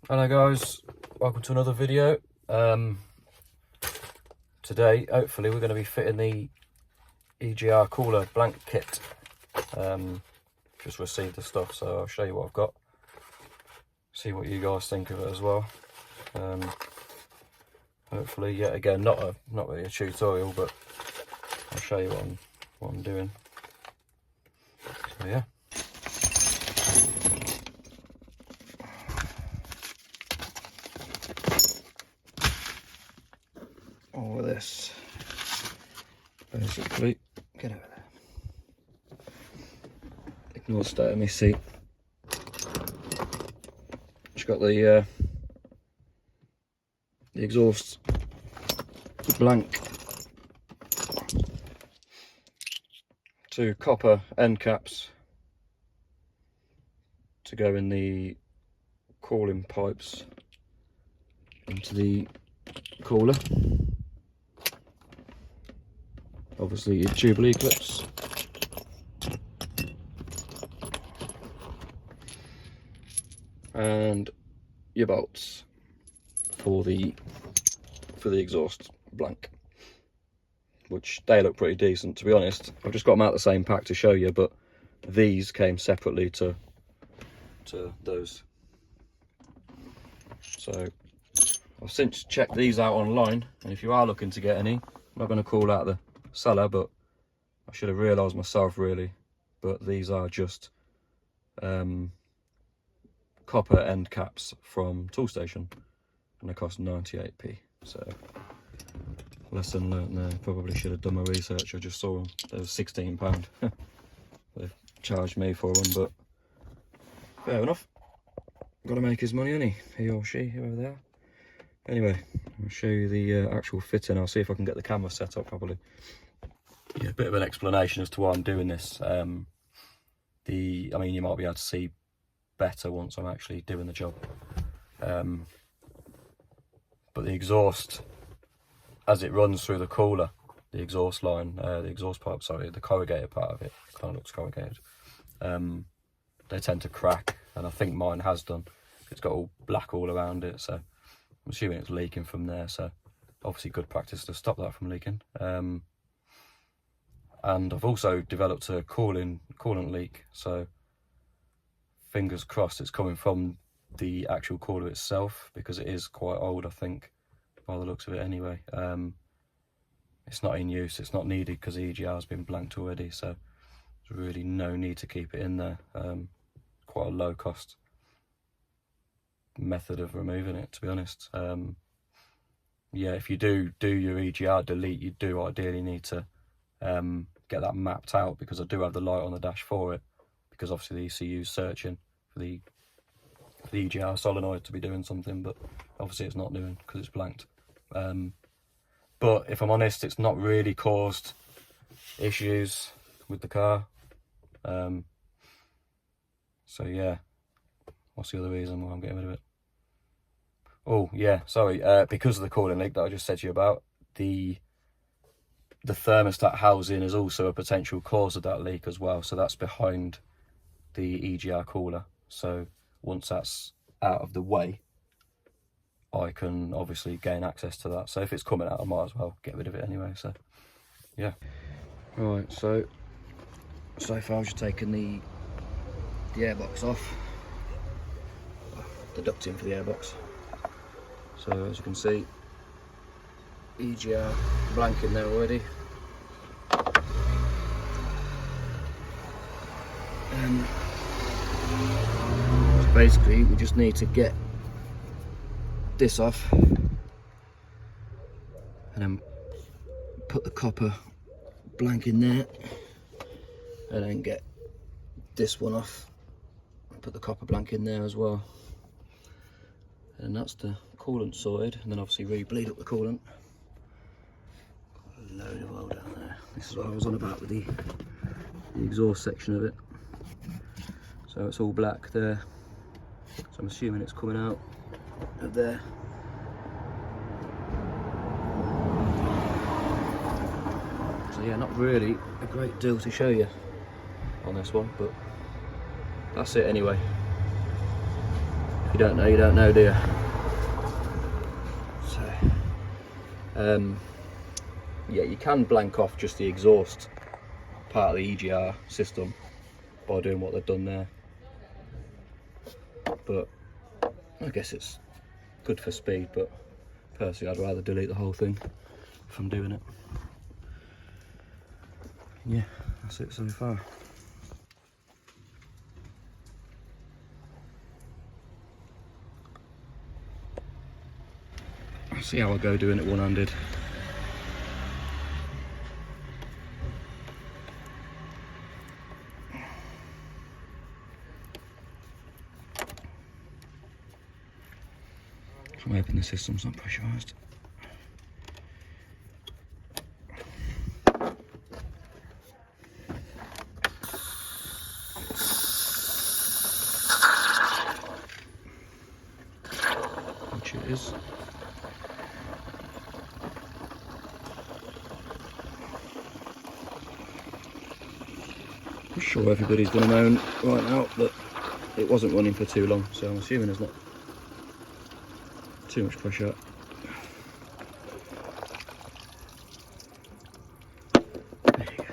Hello guys, welcome to another video. Today hopefully we're going to be fitting the EGR cooler blank kit. Just received the stuff, so I'll show you what I've got, see what you guys think of it as well. Hopefully, yet again, not really a tutorial, but I'll show you what I'm doing. So yeah. All of this, basically, get over there. Ignore the state of my seat. Just got the exhaust blank, 2 copper end caps to go in the cooling pipes into the cooler. Obviously your Jubilee clips, and your bolts for the exhaust blank, which they look pretty decent, to be honest. I've just got them out the same pack to show you, but these came separately to those. So I've since checked these out online, and if you are looking to get any, I'm not going to call out the seller, but I should have realised myself really, but these are just copper end caps from Toolstation, and they cost 98p. So lesson learnt there. Probably should have done my research. I just saw them, they were £16. They've charged me for them, but fair enough, got to make his money, hasn't he or she, whoever they are. Anyway, I'll show you the actual fitting. I'll see if I can get the camera set up properly. Yeah, a bit of an explanation as to why I'm doing this. I mean, you might be able to see better once I'm actually doing the job. But the exhaust, as it runs through the cooler, the exhaust line, the exhaust pipe, sorry, the corrugated part of it, kind of looks corrugated. They tend to crack, and I think mine has done. It's got all black all around it, so I'm assuming it's leaking from there. So obviously good practice to stop that from leaking. And I've also developed a coolant leak, so fingers crossed it's coming from the actual cooler itself, because it is quite old, I think, by the looks of it anyway. It's not in use, it's not needed because the EGR has been blanked already, so there's really no need to keep it in there. Quite a low cost method of removing it, to be honest. Yeah, if you do your EGR delete, you do ideally need to get that mapped out, because I do have the light on the dash for it, because obviously the ECU's searching for the EGR solenoid to be doing something, but obviously it's not doing because it's blanked. But if I'm honest, it's not really caused issues with the car. So yeah, what's the other reason why I'm getting rid of it? Oh yeah, sorry, because of the cooling leak that I just said to you about, the thermostat housing is also a potential cause of that leak as well. So that's behind the EGR cooler. So once that's out of the way, I can obviously gain access to that. So if it's coming out, I might as well get rid of it anyway. So yeah. Right, so far I've just taken the airbox off, the ducting for the airbox. So as you can see, EGR blank in there already. So basically we just need to get this off and then put the copper blank in there, and then get this one off and put the copper blank in there as well. And that's the coolant sorted, and then obviously re-bleed up the coolant. Got a load of oil down there. This is what I was on about with the exhaust section of it. So it's all black there, so I'm assuming it's coming out of there. So yeah, not really a great deal to show you on this one, but that's it anyway. you don't know, you don't know, do you? So, yeah, you can blank off just the exhaust part of the EGR system by doing what they've done there, but I guess it's good for speed, but personally I'd rather delete the whole thing if I'm doing it. Yeah, that's it so far. I'll see how I go doing it one-handed. I'm hoping the system's not pressurised. Which it is. I'm sure everybody's going to moan right now that it wasn't running for too long, so I'm assuming there's not too much pressure. There you go.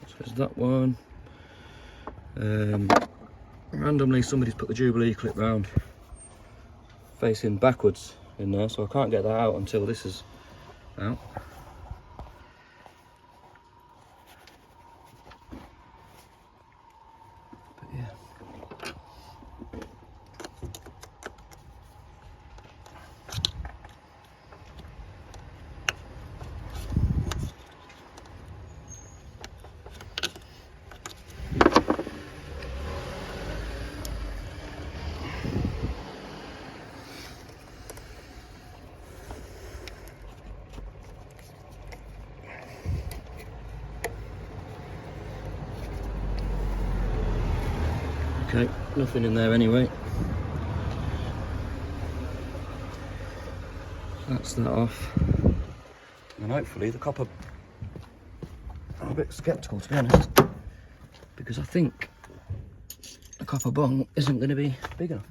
So there's that one. Randomly somebody's put the Jubilee clip round facing backwards in there, so I can't get that out until this is out. But yeah. Okay, nothing in there anyway. That's that off. And hopefully the copper... I'm a bit sceptical, to be honest, because I think the copper bung isn't going to be big enough.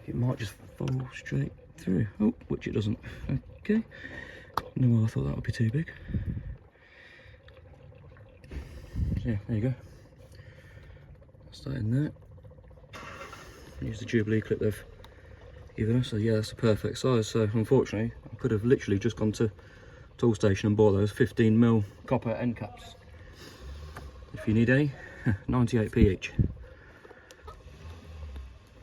It might just fall straight through. Oh, which it doesn't. Okay. No, I thought that would be too big. Yeah, there you go. That's that in there. Use the Jubilee clip they've given us. So yeah, that's the perfect size. So unfortunately, I could have literally just gone to tool station and bought those 15mm copper end caps. If you need any, 98p each.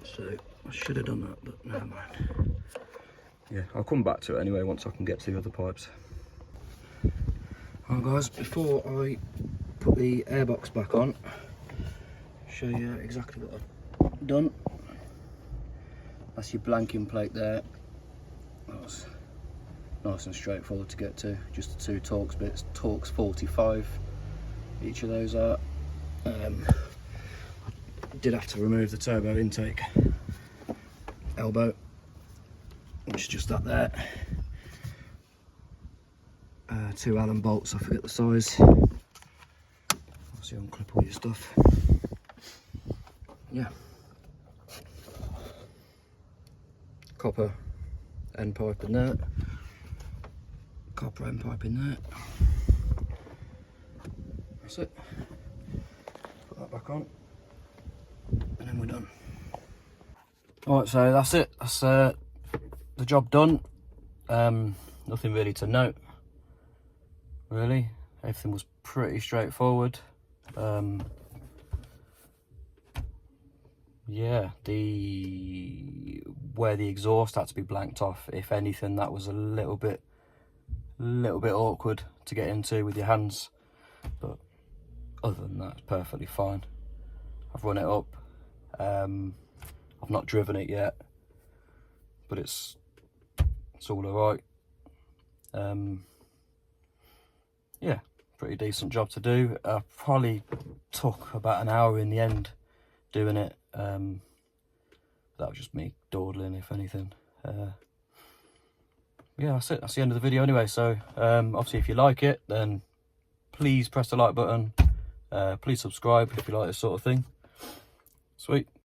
So I should have done that, but never mind. Yeah, I'll come back to it anyway once I can get to the other pipes. Alright guys, before I put the airbox back on, show you exactly what I've done. That's your blanking plate there. That was nice and straightforward to get to. Just the two Torx bits. Torx 45, each of those are. I did have to remove the turbo intake elbow, which is just that there. Two Allen bolts, I forget the size. So you unclip all your stuff. Yeah. Copper end pipe in there. Copper end pipe in there. That's it. Put that back on. And then we're done. Alright, so that's it. That's the job done. Nothing really to note. Really. Everything was pretty straightforward. Yeah, where the exhaust had to be blanked off, if anything, that was a little bit awkward to get into with your hands, but other than that, it's perfectly fine. I've run it up. I've not driven it yet, but it's all alright. Yeah, pretty decent job to do. Probably took about an hour in the end doing it. That was just me dawdling, if anything. Yeah, that's it. That's the end of the video anyway. So obviously if you like it, then please press the like button. Please subscribe if you like this sort of thing. Sweet.